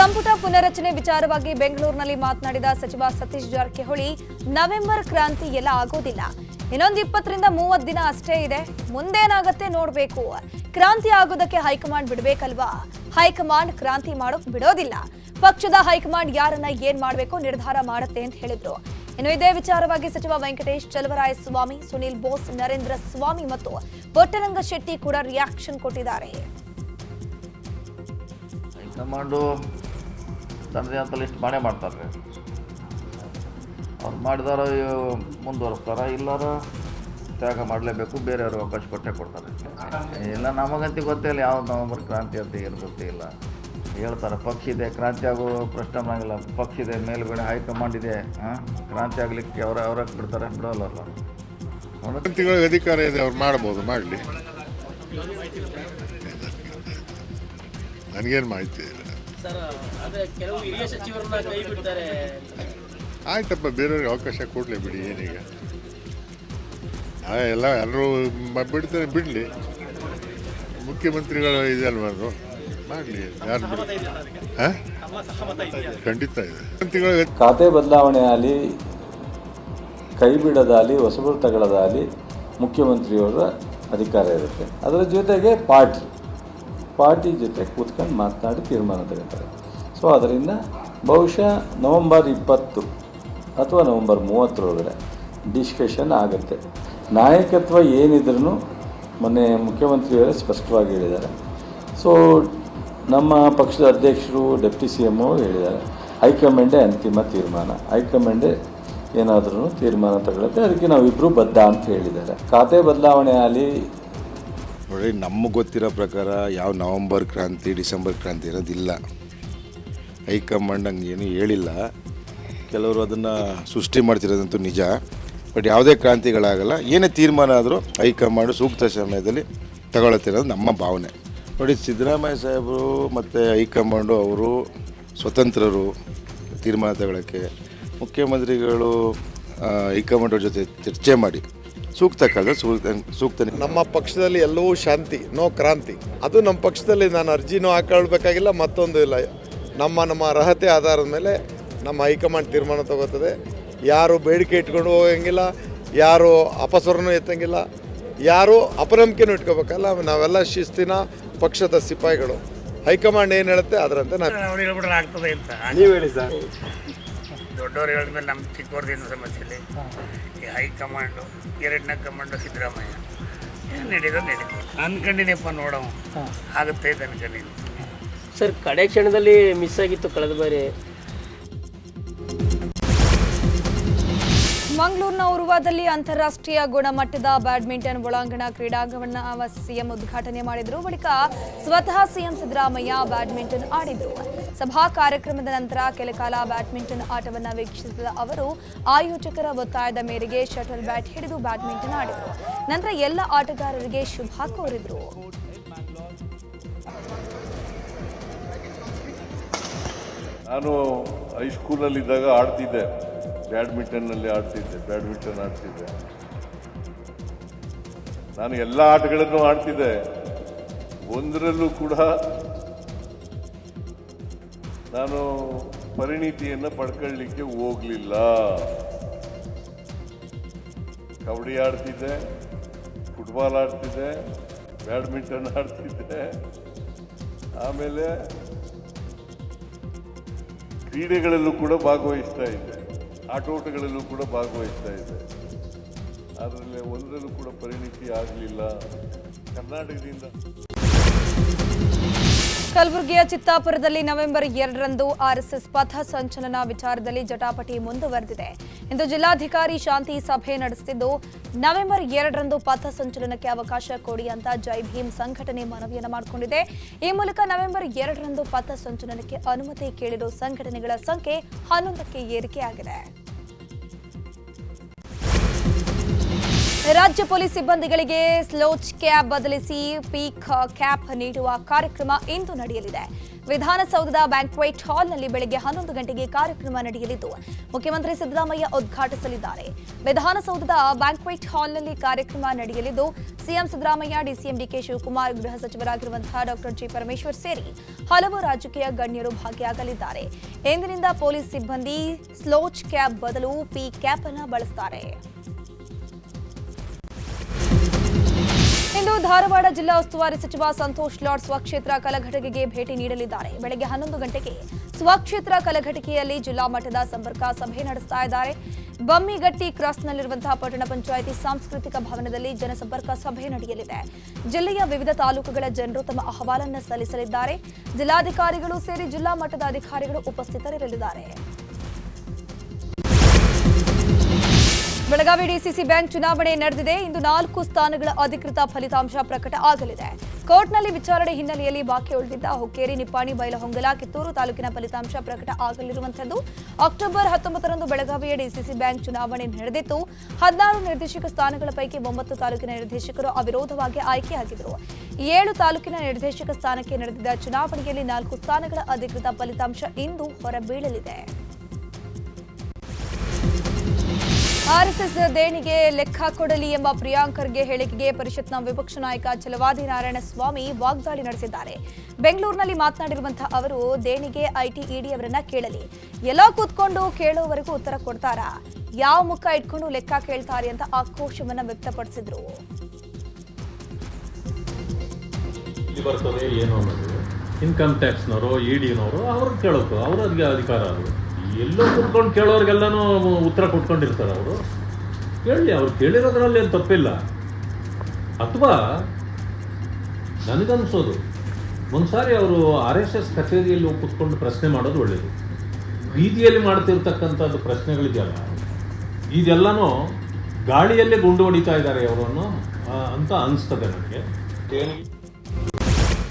ಸಂಪುಟ ಪುನರಚನೆ ವಿಚಾರವಾಗಿ ಬೆಂಗಳೂರಿನಲ್ಲಿ ಮಾತನಾಡಿದ ಸಚಿವ ಸತೀಶ್ ಜಾರಕಿಹೊಳಿ, ನವೆಂಬರ್ ಕ್ರಾಂತಿ ಎಲ್ಲ ಆಗೋದಿಲ್ಲ, ಇನ್ನೊಂದು 20ರಿಂದ 30 ದಿನ ಅಷ್ಟೇ ಇದೆ, ಮುಂದೇನಾಗತ್ತೆ ನೋಡ್ಬೇಕು. ಕ್ರಾಂತಿ ಆಗೋದಕ್ಕೆ ಹೈಕಮಾಂಡ್ ಬಿಡಬೇಕಲ್ವಾ? ಹೈಕಮಾಂಡ್ ಕ್ರಾಂತಿ ಮಾಡೋಕ್ ಬಿಡೋದಿಲ್ಲ. ಪಕ್ಷದ ಹೈಕಮಾಂಡ್ ಯಾರನ್ನ ಏನ್ ಮಾಡಬೇಕು ನಿರ್ಧಾರ ಮಾಡುತ್ತೆ ಅಂತ ಹೇಳಿದ್ರು. ಇನ್ನು ಇದೇ ವಿಚಾರವಾಗಿ ಸಚಿವ ವೆಂಕಟೇಶ್, ಚಲವರಾಯಸ್ವಾಮಿ, ಸುನಿಲ್ ಬೋಸ್, ನರೇಂದ್ರ ಸ್ವಾಮಿ ಮತ್ತು ಪುಟ್ಟರಂಗ ಶೆಟ್ಟಿ ಕೂಡ ರಿಯಾಕ್ಷನ್ ಕೊಟ್ಟಿದ್ದಾರೆ. ಹೈಕಮಾಂಡು ತನ್ನದೇ ಅಂತ ಲಿಸ್ಟ್ ಮಾಡೇ ಮಾಡ್ತಾರೆ. ಅವ್ರು ಮಾಡಿದಾರ ಮುಂದುವರಿಸ್ತಾರ, ಇಲ್ಲಾರ ತ್ಯಾಗ ಮಾಡಲೇಬೇಕು, ಬೇರೆಯವ್ರಿಗೆ ಅವಕಾಶ ಕೊಟ್ಟೇ ಕೊಡ್ತಾರೆ. ಇಲ್ಲ ನಮಗಂತೂ ಗೊತ್ತೇ ಇಲ್ಲ ಯಾವ್ದು ನವೆಂಬರ್ ಕ್ರಾಂತಿ ಅಂತ ಏನು ಗೊತ್ತೇ ಇಲ್ಲ. ಹೇಳ್ತಾರೆ ಪಕ್ಷ ಇದೆ, ಕ್ರಾಂತಿ ಆಗೋ ಪ್ರಶ್ನೆ ಬರೋಂಗಿಲ್ಲ, ಪಕ್ಷ ಇದೆ, ಮೇಲ್ಗಡೆ ಹೈಕಮಾಂಡ್ ಇದೆ, ಕ್ರಾಂತಿ ಆಗಲಿಕ್ಕೆ ಅವ್ರಾಗ ಬಿಡ್ತಾರೆ, ಬಿಡೋಲ್ಲ. ಕ್ರಾಂತಿಗಳಿಗೆ ಅಧಿಕಾರ ಇದೆ, ಅವ್ರು ಮಾಡ್ಬೋದು, ಮಾಡಲಿ. ನನಗೇನು ಮಾಹಿತಿ ಇಲ್ಲ. ಆಯ್ತಪ್ಪ, ಬೇರೆಯವ್ರಿಗೆ ಅವಕಾಶ ಕೊಡಲಿ ಬಿಡಿ, ಏನೀಗ ಎಲ್ಲರೂ ಬಿಡ್ತಾರೆ, ಬಿಡಲಿ. ಮುಖ್ಯಮಂತ್ರಿಗಳು ಇದೆ ಅಲ್ವಾ, ಅದು ಮಾಡಲಿ, ಯಾರು ಬಿಡಿ. ಖಂಡಿತ ಇದೆ. ಖಾತೆ ಬದಲಾವಣೆ ಆಗಲಿ, ಕೈ ಬಿಡೋದಾಗಲಿ, ಹೊಸಬರು ತಗೊಳ್ಳೋದಾಗಲಿ ಮುಖ್ಯಮಂತ್ರಿಯವರ ಅಧಿಕಾರ ಇರುತ್ತೆ. ಅದರ ಜೊತೆಗೆ ಪಾರ್ಟಿ ಜೊತೆ ಕೂತ್ಕೊಂಡು ಮಾತನಾಡಿ ತೀರ್ಮಾನ ತಗೊಳ್ತಾರೆ. ಸೊ ಅದರಿಂದ ಬಹುಶಃ ನವೆಂಬರ್ 20 ಅಥವಾ ನವೆಂಬರ್ 30 ಡಿಸ್ಕಷನ್ ಆಗುತ್ತೆ. ನಾಯಕತ್ವ ಏನಿದ್ರೂ ಮೊನ್ನೆ ಮುಖ್ಯಮಂತ್ರಿಯವರೇ ಸ್ಪಷ್ಟವಾಗಿ ಹೇಳಿದ್ದಾರೆ. ಸೊ ನಮ್ಮ ಪಕ್ಷದ ಅಧ್ಯಕ್ಷರು, ಡೆಪ್ಟಿ CM ಹೇಳಿದ್ದಾರೆ, ಹೈಕಮಾಂಡೇ ಅಂತಿಮ ತೀರ್ಮಾನ, ಹೈಕಮಾಂಡೇ ಏನಾದ್ರೂ ತೀರ್ಮಾನ ತಗೊಳುತ್ತೆ, ಅದಕ್ಕೆ ನಾವಿಬ್ಬರು ಬದ್ಧ ಅಂತ ಹೇಳಿದ್ದಾರೆ. ಖಾತೆ ಬದಲಾವಣೆ ಆಗಲಿ, ನೋಡಿ, ನಮಗೆ ಗೊತ್ತಿರೋ ಪ್ರಕಾರ ಯಾವ ನವಂಬರ್ ಕ್ರಾಂತಿ, ಡಿಸೆಂಬರ್ ಕ್ರಾಂತಿ ಇರೋದಿಲ್ಲ. ಹೈಕಮಾಂಡ್ ಹಂಗೇನು ಹೇಳಿಲ್ಲ. ಕೆಲವರು ಅದನ್ನು ಸೃಷ್ಟಿ ಮಾಡ್ತಿರೋದಂತೂ ನಿಜ. ಬಟ್ ಯಾವುದೇ ಕ್ರಾಂತಿಗಳಾಗಲ್ಲ, ಏನೇ ತೀರ್ಮಾನ ಆದರೂ ಹೈಕಮಾಂಡ್ ಸೂಕ್ತ ಸಮಯದಲ್ಲಿ ತಗೊಳುತ್ತೆ ಅನ್ನೋದು ನಮ್ಮ ಭಾವನೆ. ನೋಡಿ, ಸಿದ್ದರಾಮಯ್ಯ ಸಾಹೇಬರು ಮತ್ತು ಹೈಕಮಾಂಡು ಅವರು ಸ್ವತಂತ್ರರು ತೀರ್ಮಾನ ತಗೊಳ್ಳೋಕ್ಕೆ. ಮುಖ್ಯಮಂತ್ರಿಗಳು ಹೈಕಮಾಂಡ್ ಜೊತೆ ಚರ್ಚೆ ಮಾಡಿ ಸೂಕ್ತ ಕಾಲ ಸೂಕ್ತ. ನಮ್ಮ ಪಕ್ಷದಲ್ಲಿ ಎಲ್ಲವೂ ಶಾಂತಿ, ನೋ ಕ್ರಾಂತಿ. ಅದು ನಮ್ಮ ಪಕ್ಷದಲ್ಲಿ ನಾನು ಅರ್ಜಿನೂ ಹಾಕೊಳ್ಬೇಕಾಗಿಲ್ಲ, ಮತ್ತೊಂದು ಇಲ್ಲ. ನಮ್ಮ ಅರ್ಹತೆ ಆಧಾರದ ಮೇಲೆ ನಮ್ಮ ಹೈಕಮಾಂಡ್ ತೀರ್ಮಾನ ತಗೋತದೆ. ಯಾರು ಬೇಡಿಕೆ ಇಟ್ಕೊಂಡು ಹೋಗಂಗಿಲ್ಲ, ಯಾರು ಅಪಸ್ವರನೂ ಎತ್ತಂಗಿಲ್ಲ, ಯಾರು ಅಪನಂಬಿಕೆನೂ ಇಟ್ಕೋಬೇಕಲ್ಲ. ನಾವೆಲ್ಲ ಶಿಸ್ತಿನ ಪಕ್ಷದ ಸಿಪಾಯಿಗಳು. ಹೈಕಮಾಂಡ್ ಏನು ಹೇಳುತ್ತೆ ಅದರಂತೆ ಅವ್ರು ಹೇಳ್ಬಿಟ್ರೆ ಆಗ್ತದೆ ಅಂತ ನೀವು ಹೇಳಿ ಸರ್. ದೊಡ್ಡವ್ರು ಹೇಳಿದ್ಮೇಲೆ ನಮ್ಮ ಚಿಕ್ಕವ್ರದ್ದೇನು ಸಮಸ್ಯೆ. ಈ ಹೈಕಮಾಂಡು, ಎರಡನೇ ಕಮಾಂಡು ಸಿದ್ದರಾಮಯ್ಯ, ಏನು ನಡೀತದೆ ಅನ್ಕೊಂಡಿನಪ್ಪ, ನೋಡೋಣ ಆಗುತ್ತೆ ಅಂತ ಅನ್ಕೊಂಡಿನಿ. ಸರ್, ಕಡೆ ಕ್ಷಣದಲ್ಲಿ ಮಿಸ್ ಆಗಿತ್ತು ಕಳೆದ ಬಾರಿ. ಮಂಗಳೂರಿನ ಉರುವಾದಲ್ಲಿ ಅಂತಾರಾಷ್ಟ್ರೀಯ ಗುಣಮಟ್ಟದ ಬ್ಯಾಡ್ಮಿಂಟನ್ ಒಳಾಂಗಣ ಕ್ರೀಡಾಂಗಣವನ್ನು ಸಿಎಂ ಉದ್ಘಾಟನೆ ಮಾಡಿದರು. ಬಳಿಕ ಸ್ವತಃ ಸಿಎಂ ಸಿದ್ದರಾಮಯ್ಯ ಬ್ಯಾಡ್ಮಿಂಟನ್ ಆಡಿದರು. ಸಭಾ ಕಾರ್ಯಕ್ರಮದ ನಂತರ ಕೆಲಕಾಲ ಬ್ಯಾಡ್ಮಿಂಟನ್ ಆಟವನ್ನು ವೀಕ್ಷಿಸಿದ ಅವರು ಆಯೋಜಕರ ಒತ್ತಾಯದ ಮೇರೆಗೆ ಶಟಲ್ ಬ್ಯಾಟ್ ಹಿಡಿದು ಬ್ಯಾಡ್ಮಿಂಟನ್ ಆಡಿದರು. ನಂತರ ಎಲ್ಲ ಆಟಗಾರರಿಗೆ ಶುಭ ಕೋರಿದರು. ನಾನು ಹೈಸ್ಕೂಲಲ್ಲಿದ್ದಾಗ ಆಡ್ತಿದ್ದೆ, ಬ್ಯಾಡ್ಮಿಂಟನ್ ಆಡ್ತಿದ್ದೆ. ನಾನು ಎಲ್ಲ ಆಟಗಳನ್ನು ಆಡ್ತಿದ್ದೆ. ಒಂದರಲ್ಲೂ ಕೂಡ ನಾನು ಪರಿಣಿತಿಯನ್ನು ಪಡ್ಕೊಳ್ಳಿಕ್ಕೆ ಹೋಗ್ಲಿಲ್ಲ. ಕಬಡ್ಡಿ ಆಡ್ತಿದ್ದೆ, ಫುಟ್ಬಾಲ್ ಆಡ್ತಿದ್ದೆ, ಬ್ಯಾಡ್ಮಿಂಟನ್ ಆಡ್ತಿದ್ದೆ, ಆಮೇಲೆ ಕ್ರೀಡೆಗಳಲ್ಲೂ ಕೂಡ ಭಾಗವಹಿಸ್ತಾ ಇದ್ದೆ, ಆಟೋಟಗಳಲ್ಲೂ ಕೂಡ ಭಾಗವಹಿಸ್ತಾ ಇದ್ದೆ. ಅದರಲ್ಲಿ ಒಂದರಲ್ಲೂ ಕೂಡ ಪರಿಣಿತಿ ಆಗಲಿಲ್ಲ. ಕರ್ನಾಟಕದಿಂದ ಕಲಬುರಗಿಯ ಚಿತ್ತಾಪುರದಲ್ಲಿ ನವೆಂಬರ್ 2ರಂದು ಆರ್ಎಸ್ಎಸ್ ಪಥ ಸಂಚಲನ ವಿಚಾರದಲ್ಲಿ ಜಟಾಪಟಿ ಮುಂದುವರೆದಿದೆ. ಇಂದು ಜಿಲ್ಲಾಧಿಕಾರಿ ಶಾಂತಿ ಸಭೆ ನಡೆಸುತ್ತಿದ್ದು, ನವೆಂಬರ್ 2ರಂದು ಪಥ ಸಂಚಲನಕ್ಕೆ ಅವಕಾಶ ಕೊಡಿ ಅಂತ ಜೈ ಭೀಮ್ ಸಂಘಟನೆ ಮನವಿಯನ್ನು ಮಾಡಿಕೊಂಡಿದೆ. ಈ ಮೂಲಕ ನವೆಂಬರ್ 2ರಂದು ಪಥ ಸಂಚಲನಕ್ಕೆ ಅನುಮತಿ ಕೇಳಿರುವ ಸಂಘಟನೆಗಳ ಸಂಖ್ಯೆ 11ಕ್ಕೆ ಏರಿಕೆಯಾಗಿದೆ. ರಾಜ್ಯ ಪೊಲೀಸ್ ಸಿಬ್ಬಂದಿಗಳಿಗೆ ಸ್ಲೋಚ್ ಕ್ಯಾಬ್ ಬದಲಿಸಿ ಪೀಕ್ ಕ್ಯಾಪ್ ನೀಡುವ ಕಾರ್ಯಕ್ರಮ ಇಂದು ನಡೆಯಲಿದೆ. ವಿಧಾನಸೌಧದ ಬ್ಯಾಂಕ್ವೆಟ್ ಹಾಲ್ನಲ್ಲಿ ಬೆಳಗ್ಗೆ 11 ಗಂಟೆಗೆ ಕಾರ್ಯಕ್ರಮ ನಡೆಯಲಿದ್ದು ಮುಖ್ಯಮಂತ್ರಿ ಸಿದ್ದರಾಮಯ್ಯ ಉದ್ಘಾಟಿಸಲಿದ್ದಾರೆ. ವಿಧಾನಸೌಧದ ಬ್ಯಾಂಕ್ವೆಟ್ ಹಾಲ್ನಲ್ಲಿ ಕಾರ್ಯಕ್ರಮ ನಡೆಯಲಿದ್ದು ಸಿಎಂ ಸಿದ್ದರಾಮಯ್ಯ, ಡಿಸಿಎಂ ಡಿಕೆ ಶಿವಕುಮಾರ್, ಗೃಹ ಸಚಿವರಾಗಿರುವಂತಹ ಡಾಕ್ಟರ್ ಜಿ ಪರಮೇಶ್ವರ್ ಸೇರಿ ಹಲವು ರಾಜಕೀಯ ಗಣ್ಯರು ಭಾಗಿಯಾಗಲಿದ್ದಾರೆ. ಇಂದಿನಿಂದ ಪೊಲೀಸ್ ಸಿಬ್ಬಂದಿ ಸ್ಲೋಚ್ ಕ್ಯಾಬ್ ಬದಲು ಪೀಕ್ ಕ್ಯಾಪ್ ಅನ್ನು ಬಳಸುತ್ತಾರೆ. ಇಂದು ಧಾರವಾಡ ಜಿಲ್ಲಾ ಉಸ್ತುವಾರಿ ಸಚಿವ ಸಂತೋಷ್ ಲಾಡ್ ಸ್ವಕ್ಷೇತ್ರ ಕಲಘಟಗಿಗೆ ಭೇಟಿ ನೀಡಲಿದ್ದಾರೆ. ಬೆಳಗ್ಗೆ 11 ಗಂಟೆಗೆ ಸ್ವಕ್ಷೇತ್ರ ಕಲಘಟಗಿಯಲ್ಲಿ ಜಿಲ್ಲಾ ಮಟ್ಟದ ಸಂಪರ್ಕ ಸಭೆ ನಡೆಸ್ತಾ ಇದ್ದಾರೆ. ಬಮ್ಮಿಗಟ್ಟಿ ಕ್ರಾಸ್ನಲ್ಲಿರುವಂತಹ ಪಟ್ಟಣ ಪಂಚಾಯಿತಿ ಸಾಂಸ್ಕೃತಿಕ ಭವನದಲ್ಲಿ ಜನಸಂಪರ್ಕ ಸಭೆ ನಡೆಯಲಿದೆ. ಜಿಲ್ಲೆಯ ವಿವಿಧ ತಾಲೂಕುಗಳ ಜನರು ತಮ್ಮ ಅಹವಾಲನ್ನು ಸಲ್ಲಿಸಲಿದ್ದಾರೆ. ಜಿಲ್ಲಾಧಿಕಾರಿಗಳು ಸೇರಿ ಜಿಲ್ಲಾ ಮಟ್ಟದ ಅಧಿಕಾರಿಗಳು ಉಪಸ್ಥಿತರಿರಲಿದ್ದಾರೆ. ಬೆಳಗಾವಿ ಡಿಸಿಸಿ ಬ್ಯಾಂಕ್ ಚುನಾವಣೆ ನಡೆದಿದೆ. ಇಂದು 4 ಸ್ಥಾನಗಳ ಅಧಿಕೃತ ಫಲಿತಾಂಶ ಪ್ರಕಟ ಆಗಲಿದೆ. ಕೋರ್ಟ್ನಲ್ಲಿ ವಿಚಾರಣೆ ಹಿನ್ನೆಲೆಯಲ್ಲಿ ಬಾಕಿ ಉಳಿದಿದ್ದ ಹುಕ್ಕೇರಿ, ನಿಪ್ಪಾಣಿ, ಬೈಲಹೊಂಗಲ, ಕಿತ್ತೂರು ತಾಲೂಕಿನ ಫಲಿತಾಂಶ ಪ್ರಕಟ ಆಗಲಿರುವಂತದ್ದು. ಅಕ್ಟೋಬರ್ 19ರಂದು ಬೆಳಗಾವಿಯ ಡಿಸಿಸಿ ಬ್ಯಾಂಕ್ ಚುನಾವಣೆ ನಡೆದಿತ್ತು. 16 ನಿರ್ದೇಶಕ ಸ್ಥಾನಗಳ ಪೈಕಿ 9 ತಾಲೂಕಿನ ನಿರ್ದೇಶಕರು ಅವಿರೋಧವಾಗಿ ಆಯ್ಕೆಯಾಗಿದ್ದರು. 7 ತಾಲೂಕಿನ ನಿರ್ದೇಶಕ ಸ್ಥಾನಕ್ಕೆ ನಡೆದಿದ್ದ ಚುನಾವಣೆಯಲ್ಲಿ 4 ಸ್ಥಾನಗಳ ಅಧಿಕೃತ ಫಲಿತಾಂಶ ಇಂದು ಹೊರಬೀಳಲಿದೆ. ಆರ್ಎಸ್ಎಸ್ ದೇಣಿಗೆ ಲೆಕ್ಕ ಕೊಡಲಿ ಎಂಬ ಪ್ರಿಯಾಂಕ್ ಖರ್ಗೆ ಹೇಳಿಕೆಗೆ ಪರಿಷತ್ನ ವಿಪಕ್ಷ ನಾಯಕ ಛಲವಾದಿ ನಾರಾಯಣಸ್ವಾಮಿ ವಾಗ್ದಾಳಿ ನಡೆಸಿದ್ದಾರೆ. ಬೆಂಗಳೂರಿನಲ್ಲಿ ಮಾತನಾಡಿರುವಂತಹ ಅವರು, ದೇಣಿಗೆ ಐಟಿ ಇಡಿ ಅವರನ್ನ ಕೇಳಲಿ, ಎಲ್ಲ ಕೂತ್ಕೊಂಡು ಕೇಳೋವರೆಗೂ ಉತ್ತರ ಕೊಡ್ತಾರಾ? ಯಾವ ಮುಖ ಇಟ್ಕೊಂಡು ಲೆಕ್ಕ ಕೇಳ್ತಾರೆ ಅಂತ ಆಕ್ರೋಶವನ್ನ ವ್ಯಕ್ತಪಡಿಸಿದ್ರು. ಬರ್ತದೆ ಏನು ಅನ್ನೋದು ಇನ್ಕಮ್ ಟ್ಯಾಕ್ಸ್ನವರು, ಇಡಿನವರು ಅವ್ರಿಗೆ ಕೇಳೋದು, ಅವ್ರಿಗೆ ಅಧಿಕಾರ. ಅದು ಎಲ್ಲೋ ಕೂತ್ಕೊಂಡು ಕೇಳೋರಿಗೆಲ್ಲನೂ ಉತ್ತರ ಕೊಟ್ಕೊಂಡಿರ್ತಾರೆ. ಅವರು ಕೇಳಲಿ, ಅವ್ರು ಕೇಳಿರೋದ್ರಲ್ಲಿ ಏನು ತಪ್ಪಿಲ್ಲ. ಅಥವಾ ನನಗನ್ಸೋದು ಒಂದ್ಸಾರಿ ಅವರು RSS ಕಚೇರಿಯಲ್ಲಿ ಕೂತ್ಕೊಂಡು ಪ್ರಶ್ನೆ ಮಾಡೋದು ಒಳ್ಳೆಯದು. ಬೀದಿಯಲ್ಲಿ ಮಾಡ್ತಿರ್ತಕ್ಕಂಥದ್ದು ಪ್ರಶ್ನೆಗಳಿದೆಯಲ್ಲ, ಇದೆಲ್ಲನೂ ಗಾಳಿಯಲ್ಲೇ ಗುಂಡು ಹೊಡಿತಾ ಇದ್ದಾರೆ ಅವರನ್ನು ಅಂತ ಅನಿಸ್ತದೆ ನನಗೆ.